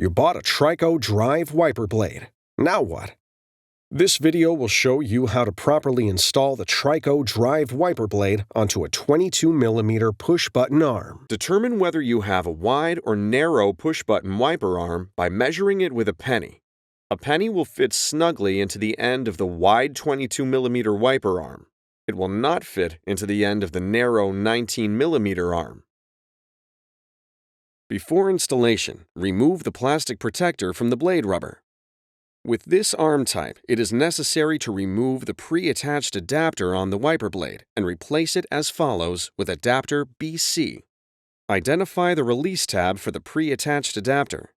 You bought a TRICO Drive wiper blade. Now what? This video will show you how to properly install the TRICO Drive wiper blade onto a 22mm push-button arm. Determine whether you have a wide or narrow push-button wiper arm by measuring it with a penny. A penny will fit snugly into the end of the wide 22mm wiper arm. It will not fit into the end of the narrow 19mm arm. Before installation, remove the plastic protector from the blade rubber. With this arm type, it is necessary to remove the pre-attached adapter on the wiper blade and replace it as follows with adapter BC. Identify the release tab for the pre-attached adapter.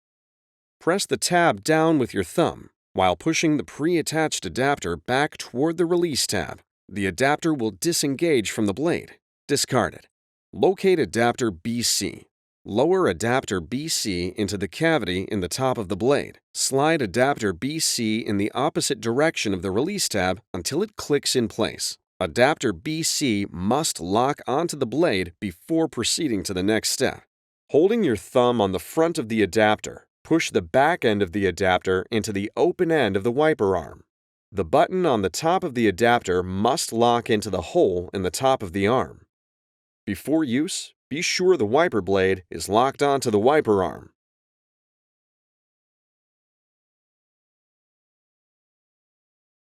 Press the tab down with your thumb while pushing the pre-attached adapter back toward the release tab. The adapter will disengage from the blade. Discard it. Locate adapter BC. Lower adapter BC into the cavity in the top of the blade. Slide adapter BC in the opposite direction of the release tab until it clicks in place. Adapter BC must lock onto the blade before proceeding to the next step. Holding your thumb on the front of the adapter, push the back end of the adapter into the open end of the wiper arm. The button on the top of the adapter must lock into the hole in the top of the arm. Before use, be sure the wiper blade is locked onto the wiper arm.